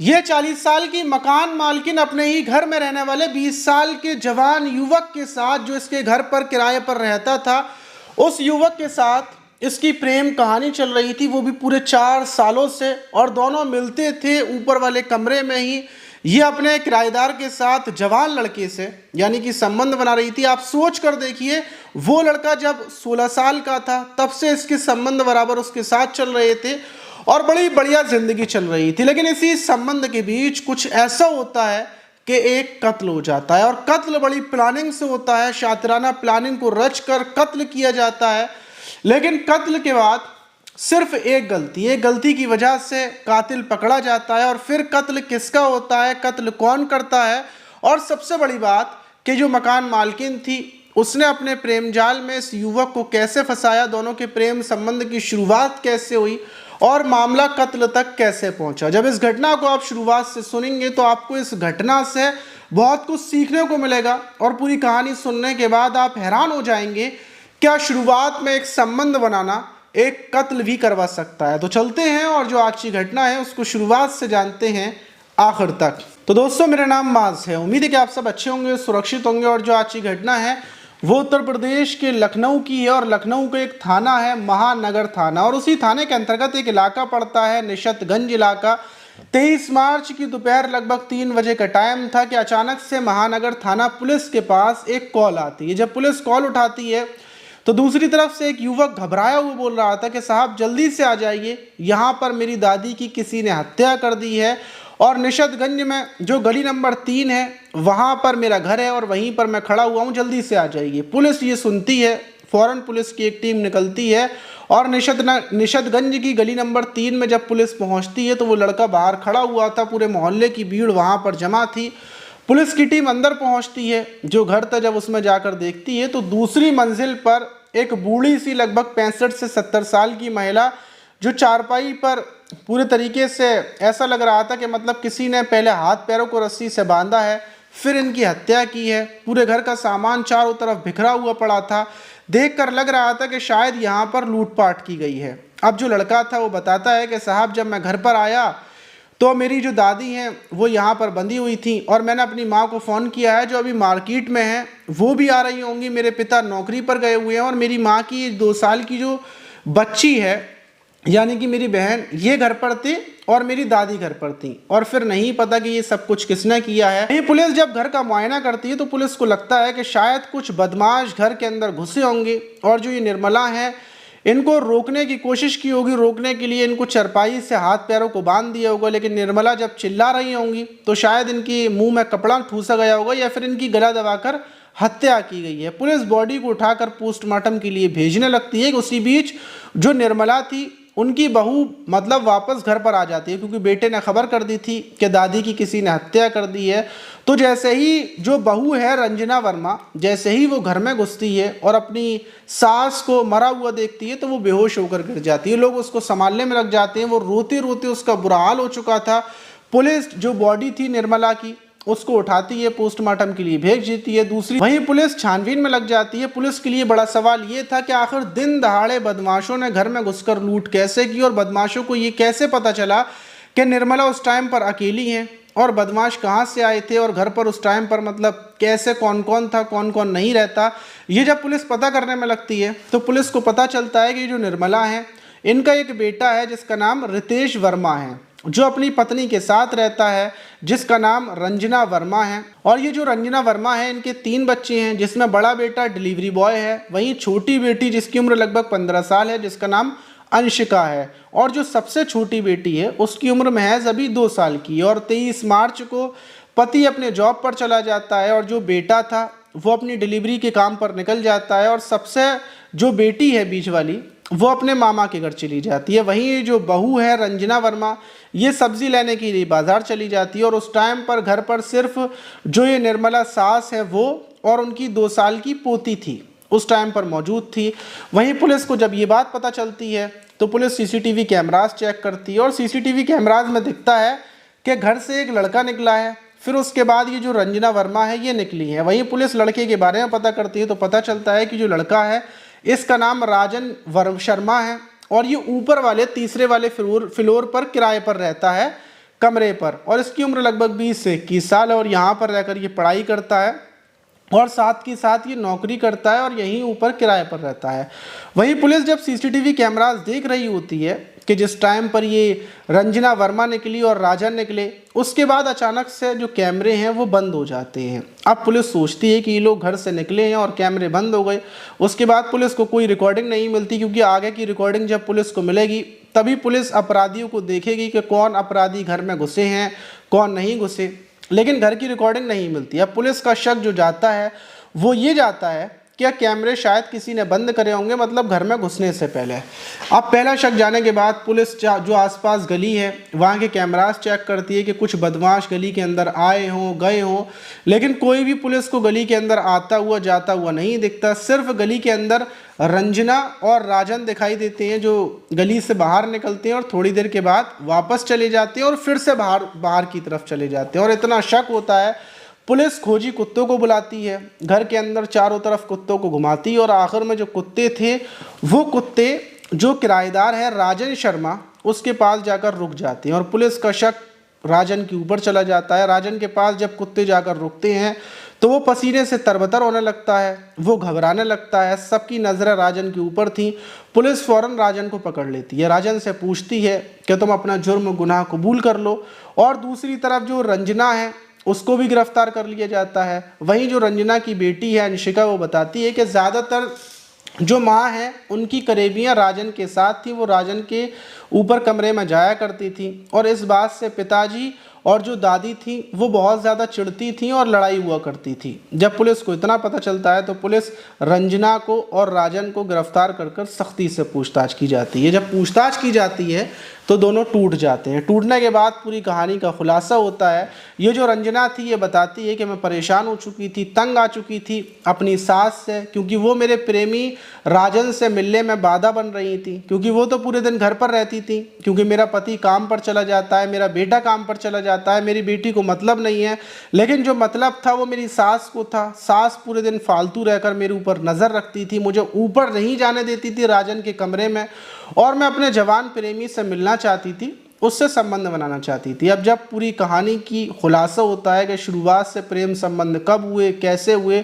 ये 40 साल की मकान मालकिन अपने ही घर में रहने वाले 20 साल के जवान युवक के साथ, जो इसके घर पर किराए पर रहता था, उस युवक के साथ इसकी प्रेम कहानी चल रही थी, वो भी पूरे 4 सालों से। और दोनों मिलते थे ऊपर वाले कमरे में ही। ये अपने किराएदार के साथ जवान लड़के से यानी कि संबंध बना रही थी। आप सोच कर देखिए, वो लड़का जब 16 साल का था तब से इसके संबंध बराबर उसके साथ चल रहे थे और बड़ी बढ़िया जिंदगी चल रही थी। लेकिन इसी संबंध के बीच कुछ ऐसा होता है कि एक कत्ल हो जाता है, और कत्ल बड़ी प्लानिंग से होता है। शातिराना प्लानिंग को रच कर कत्ल किया जाता है। लेकिन कत्ल के बाद सिर्फ एक गलती की वजह से कातिल पकड़ा जाता है। और फिर कत्ल किसका होता है, कत्ल कौन करता है, और सबसे बड़ी बात कि जो मकान मालकिन थी उसने अपने प्रेम जाल में इस युवक को कैसे फंसाया, दोनों के प्रेम संबंध की शुरुआत कैसे हुई और मामला कत्ल तक कैसे पहुंचा। जब इस घटना को आप शुरुआत से सुनेंगे तो आपको इस घटना से बहुत कुछ सीखने को मिलेगा, और पूरी कहानी सुनने के बाद आप हैरान हो जाएंगे, क्या शुरुआत में एक संबंध बनाना एक कत्ल भी करवा सकता है। तो चलते हैं और जो आज की घटना है उसको शुरुआत से जानते हैं आखिर तक। तो दोस्तों, मेरा नाम माज है। उम्मीद है कि आप सब अच्छे होंगे, सुरक्षित होंगे। और जो आज की घटना है वो उत्तर प्रदेश के लखनऊ की है, और लखनऊ का एक थाना है महानगर थाना, और उसी थाने के अंतर्गत एक इलाका पड़ता है निशतगंज इलाका। 23 मार्च की दोपहर लगभग 3 बजे का टाइम था कि अचानक से महानगर थाना पुलिस के पास एक कॉल आती है। जब पुलिस कॉल उठाती है तो दूसरी तरफ से एक युवक घबराया हुआ बोल रहा था कि साहब जल्दी से आ जाइए, यहाँ पर मेरी दादी की किसी ने हत्या कर दी है, और निशतगंज में जो गली नंबर 3 है वहाँ पर मेरा घर है और वहीं पर मैं खड़ा हुआ हूँ, जल्दी से आ जाइए। पुलिस ये सुनती है, फौरन पुलिस की एक टीम निकलती है, और निशतगंज की गली नंबर 3 में जब पुलिस पहुँचती है तो वो लड़का बाहर खड़ा हुआ था। पूरे मोहल्ले की भीड़ वहाँ पर जमा थी। पुलिस की टीम अंदर पहुँचती है, जो घर था जब उसमें जाकर देखती है तो दूसरी मंजिल पर एक बूढ़ी सी लगभग 65 से 70 साल की महिला, जो चारपाई पर पूरे तरीके से ऐसा लग रहा था कि मतलब किसी ने पहले हाथ पैरों को रस्सी से बांधा है, फिर इनकी हत्या की है। पूरे घर का सामान चारों तरफ बिखरा हुआ पड़ा था। देखकर लग रहा था कि शायद यहाँ पर लूटपाट की गई है। अब जो लड़का था वो बताता है कि साहब जब मैं घर पर आया तो मेरी जो दादी हैं वो यहाँ पर बंधी हुई थी, और मैंने अपनी माँ को फ़ोन किया है जो अभी मार्केट में है, वो भी आ रही होंगी। मेरे पिता नौकरी पर गए हुए हैं, और मेरी माँ की 2 साल की जो बच्ची है यानी कि मेरी बहन, ये घर पर थी और मेरी दादी घर पर थी। और फिर नहीं पता कि ये सब कुछ किसने किया है। ये पुलिस जब घर का मुआयना करती है तो पुलिस को लगता है कि शायद कुछ बदमाश घर के अंदर घुसे होंगे, और जो ये निर्मला है इनको रोकने की कोशिश की होगी। रोकने के लिए इनको चरपाई से हाथ पैरों को बांध दिया होगा, लेकिन निर्मला जब चिल्ला रही होंगी तो शायद इनकी मुंह में कपड़ा ठूसा गया होगा, या फिर इनकी गला दबाकर हत्या की गई है। पुलिस बॉडी को उठाकर पोस्टमार्टम के लिए भेजने लगती है। उसी बीच जो निर्मला थी उनकी बहू मतलब वापस घर पर आ जाती है, क्योंकि बेटे ने खबर कर दी थी कि दादी की किसी ने हत्या कर दी है। तो जैसे ही जो बहू है रंजना वर्मा, जैसे ही वो घर में घुसती है और अपनी सास को मरा हुआ देखती है तो वो बेहोश होकर गिर जाती है। लोग उसको संभालने में लग जाते हैं। वो रोते रोते, उसका बुरा हाल हो चुका था। पुलिस जो बॉडी थी निर्मला की उसको उठाती है, पोस्टमार्टम के लिए भेज देती है। दूसरी वहीं पुलिस छानबीन में लग जाती है। पुलिस के लिए बड़ा सवाल ये था कि आखिर दिन दहाड़े बदमाशों ने घर में घुसकर लूट कैसे की, और बदमाशों को ये कैसे पता चला कि निर्मला उस टाइम पर अकेली हैं, और बदमाश कहाँ से आए थे, और घर पर उस टाइम पर मतलब कैसे कौन कौन था, कौन कौन नहीं रहता। ये जब पुलिस पता करने में लगती है तो पुलिस को पता चलता है कि जो निर्मला है इनका एक बेटा है जिसका नाम रितेश वर्मा है, जो अपनी पत्नी के साथ रहता है जिसका नाम रंजना वर्मा है। और ये जो रंजना वर्मा है इनके 3 बच्चे हैं, जिसमें बड़ा बेटा डिलीवरी बॉय है, वहीं छोटी बेटी जिसकी उम्र लगभग 15 साल है जिसका नाम अंशिका है, और जो सबसे छोटी बेटी है उसकी उम्र महज अभी 2 साल की है। और 23 मार्च को पति अपने जॉब पर चला जाता है, और जो बेटा था वो अपनी डिलीवरी के काम पर निकल जाता है, और सबसे जो बेटी है बीच वाली वो अपने मामा के घर चली जाती है। वहीं जो बहू है रंजना वर्मा, ये सब्जी लेने के लिए बाजार चली जाती है, और उस टाइम पर घर पर सिर्फ जो ये निर्मला सास है वो और उनकी 2 साल की पोती थी उस टाइम पर मौजूद थी। वहीं पुलिस को जब ये बात पता चलती है तो पुलिस सीसीटीवी कैमरास चेक करती है, और सीसीटीवी कैमरास में दिखता है कि घर से एक लड़का निकला है। फिर उसके बाद ये जो रंजना वर्मा है ये निकली है। वहीं पुलिस लड़के के बारे में पता करती है तो पता चलता है कि जो लड़का है इसका नाम राजन शर्मा है, और ये ऊपर वाले तीसरे वाले फ्लोर पर किराए पर रहता है, कमरे पर, और इसकी उम्र लगभग 20 से 21 साल है और यहाँ पर रहकर ये पढ़ाई करता है और साथ के साथ ये नौकरी करता है और यहीं ऊपर किराए पर रहता है। वहीं पुलिस जब सीसीटीवी कैमरास देख रही होती है कि जिस टाइम पर ये रंजना वर्मा निकली और राजन निकले, उसके बाद अचानक से जो कैमरे हैं वो बंद हो जाते हैं। अब पुलिस सोचती है कि ये लोग घर से निकले हैं और कैमरे बंद हो गए। उसके बाद पुलिस को कोई रिकॉर्डिंग नहीं मिलती, क्योंकि आगे की रिकॉर्डिंग जब पुलिस को मिलेगी तभी पुलिस अपराधियों को देखेगी कि कौन अपराधी घर में घुसे हैं, कौन नहीं घुसे, लेकिन घर की रिकॉर्डिंग नहीं मिलती। अब पुलिस का शक जो जाता है वो ये जाता है कि कैमरे शायद किसी ने बंद करे होंगे, मतलब घर में घुसने से पहले। अब पहला शक जाने के बाद पुलिस जो आसपास गली है वहाँ के कैमरास चेक करती है कि कुछ बदमाश गली के अंदर आए हों, गए हों, लेकिन कोई भी पुलिस को गली के अंदर आता हुआ जाता हुआ नहीं दिखता। सिर्फ गली के अंदर रंजना और राजन दिखाई देते हैं, जो गली से बाहर निकलते हैं और थोड़ी देर के बाद वापस चले जाते हैं और फिर से बाहर की तरफ चले जाते हैं। और इतना शक होता है, पुलिस खोजी कुत्तों को बुलाती है, घर के अंदर चारों तरफ कुत्तों को घुमाती है और आखिर में जो कुत्ते थे वो कुत्ते जो किराएदार है राजन शर्मा, उसके पास जाकर रुक जाते हैं और पुलिस का शक राजन के ऊपर चला जाता है। राजन के पास जब कुत्ते जाकर रुकते हैं तो वो पसीने से तरबतर होने लगता है, वो घबराने लगता है। सबकी नज़रें राजन के ऊपर थी। पुलिस फ़ौरन राजन को पकड़ लेती है, राजन से पूछती है कि तुम अपना जुर्म गुनाह कबूल कर लो। और दूसरी तरफ जो रंजना है उसको भी गिरफ्तार कर लिया जाता है। वहीं जो रंजना की बेटी है अंशिका, वो बताती है कि ज़्यादातर जो माँ हैं उनकी करीबियाँ राजन के साथ थी, वो राजन के ऊपर कमरे में जाया करती थी और इस बात से पिताजी और जो दादी थी वो बहुत ज़्यादा चिढ़ती थी और लड़ाई हुआ करती थी। जब पुलिस को इतना पता चलता है तो पुलिस रंजना को और राजन को गिरफ्तार कर सख्ती से पूछताछ की जाती है। जब पूछताछ की जाती है तो दोनों टूट जाते हैं। टूटने के बाद पूरी कहानी का खुलासा होता है। ये जो रंजना थी ये बताती है कि मैं परेशान हो चुकी थी, तंग आ चुकी थी अपनी सास से, क्योंकि वो मेरे प्रेमी राजन से मिलने में बाधा बन रही थी, क्योंकि वो तो पूरे दिन घर पर रहती थी, क्योंकि मेरा पति काम पर चला जाता है, मेरा बेटा काम पर चला जाता है, मेरी बेटी को मतलब नहीं है, लेकिन जो मतलब था वो मेरी सास को था। सास पूरे दिन फालतू रहकर मेरे ऊपर नज़र रखती थी, मुझे ऊपर नहीं जाने देती थी राजन के कमरे में, और मैं अपने जवान प्रेमी से मिलना चाहती थी, उससे संबंध बनाना चाहती थी। अब जब पूरी कहानी की खुलासा होता है कि शुरुआत से प्रेम संबंध कब हुए, कैसे हुए,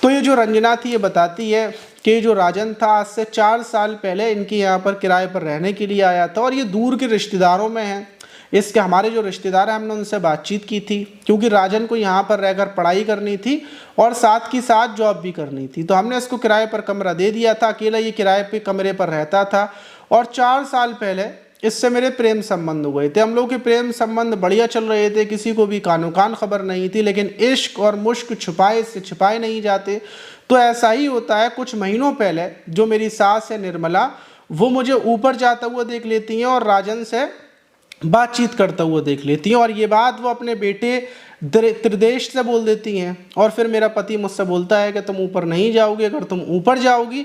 तो ये जो रंजना थी ये बताती है कि जो राजन था आज से 4 साल पहले इनके यहाँ पर किराए पर रहने के लिए आया था और ये दूर के रिश्तेदारों में हैं। इसके हमारे जो रिश्तेदार हैं हमने उनसे बातचीत की थी, क्योंकि राजन को यहाँ पर रहकर पढ़ाई करनी थी और साथ की साथ जॉब भी करनी थी, तो हमने इसको किराए पर कमरा दे दिया था। अकेला ये किराए पे कमरे पर रहता था और 4 साल पहले इससे मेरे प्रेम संबंध हुए थे। हम लोग के प्रेम संबंध बढ़िया चल रहे थे, किसी को भी कानो कान खबर नहीं थी, लेकिन इश्क और मुश्क छुपाए से छुपाए नहीं जाते। तो ऐसा ही होता है, कुछ महीनों पहले जो मेरी सास है निर्मला, वो मुझे ऊपर जाता हुआ देख लेती हैं और राजन से बातचीत करता हुआ देख लेती हैं, और ये बात वो अपने बेटे त्रिदेश से बोल देती हैं। और फिर मेरा पति मुझसे बोलता है कि तुम ऊपर नहीं जाओगी, अगर तुम ऊपर जाओगी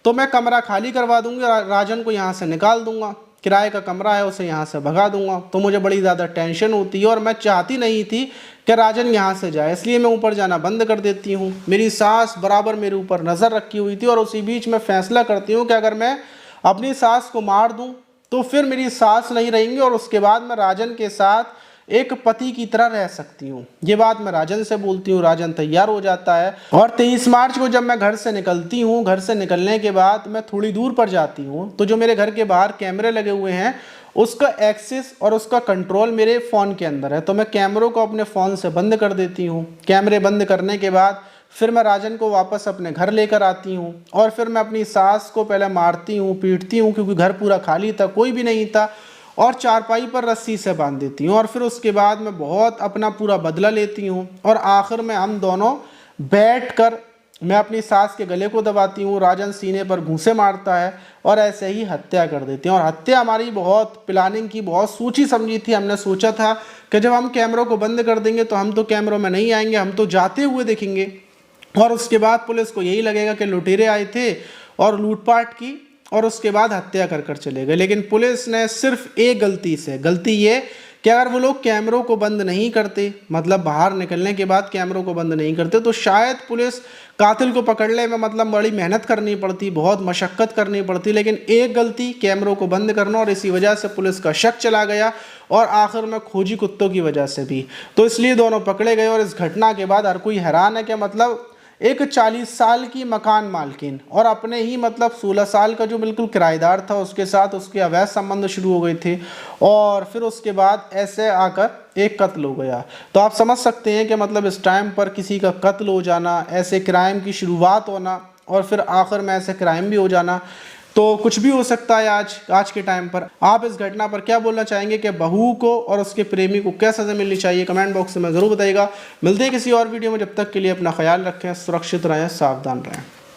तो मैं कमरा खाली करवा दूंगी, राजन को यहाँ से निकाल दूंगा, किराए का कमरा है उसे यहाँ से भगा दूंगा। तो मुझे बड़ी ज़्यादा टेंशन होती है और मैं चाहती नहीं थी कि राजन यहाँ से जाए, इसलिए मैं ऊपर जाना बंद कर देती हूँ। मेरी सास बराबर मेरे ऊपर नज़र रखी हुई थी और उसी बीच मैं फैसला करती हूँ कि अगर मैं अपनी सास को मार दूँ तो फिर मेरी सास नहीं रहेंगी और उसके बाद मैं राजन के साथ एक पति की तरह रह सकती हूँ। ये बात मैं राजन से बोलती हूँ, राजन तैयार हो जाता है और 23 मार्च को जब मैं घर से निकलती हूँ, घर से निकलने के बाद मैं थोड़ी दूर पर जाती हूँ तो जो मेरे घर के बाहर कैमरे लगे हुए हैं उसका एक्सेस और उसका कंट्रोल मेरे फ़ोन के अंदर है, तो मैं कैमरों को अपने फ़ोन से बंद कर देती हूँ। कैमरे बंद करने के बाद फिर मैं राजन को वापस अपने घर लेकर आती हूँ और फिर मैं अपनी सास को पहले मारती हूँ, पीटती हूँ, क्योंकि घर पूरा खाली था, कोई भी नहीं था, और चारपाई पर रस्सी से बांध देती हूँ। और फिर उसके बाद मैं बहुत अपना पूरा बदला लेती हूँ और आखिर में हम दोनों बैठकर मैं अपनी सास के गले को दबाती हूँ, राजन सीने पर घूंसे मारता है और ऐसे ही हत्या कर देते हैं। और हत्या हमारी बहुत प्लानिंग की, बहुत सोची समझी थी। हमने सोचा था कि जब हम कैमरों को बंद कर देंगे तो हम तो कैमरों में नहीं आएंगे, हम तो जाते हुए देखेंगे और उसके बाद पुलिस को यही लगेगा कि लुटेरे आए थे और लूटपाट की और उसके बाद हत्या कर चले गए। लेकिन पुलिस ने सिर्फ एक गलती ये कि अगर वो लोग कैमरों को बंद नहीं करते, मतलब बाहर निकलने के बाद कैमरों को बंद नहीं करते, तो शायद पुलिस कातिल को पकड़ने में मतलब बड़ी मेहनत करनी पड़ती, बहुत मशक्क़त करनी पड़ती। लेकिन एक गलती कैमरों को बंद करना, और इसी वजह से पुलिस का शक चला गया और आखिर में खोजी कुत्तों की वजह से भी, तो इसलिए दोनों पकड़े गए। और इस घटना के बाद हर कोई हैरान है कि मतलब एक 40 साल की मकान मालकिन और अपने ही मतलब 16 साल का जो बिल्कुल किराएदार था उसके साथ उसके अवैध संबंध शुरू हो गए थे, और फिर उसके बाद ऐसे आकर एक कत्ल हो गया। तो आप समझ सकते हैं कि मतलब इस टाइम पर किसी का कत्ल हो जाना, ऐसे क्राइम की शुरुआत होना और फिर आखिर में ऐसे क्राइम भी हो जाना, तो कुछ भी हो सकता है आज के टाइम पर। आप इस घटना पर क्या बोलना चाहेंगे कि बहू को और उसके प्रेमी को क्या सज़ा मिलनी चाहिए? कमेंट बॉक्स में ज़रूर बताइएगा। मिलते हैं किसी और वीडियो में, जब तक के लिए अपना ख्याल रखें, सुरक्षित रहें, सावधान रहें।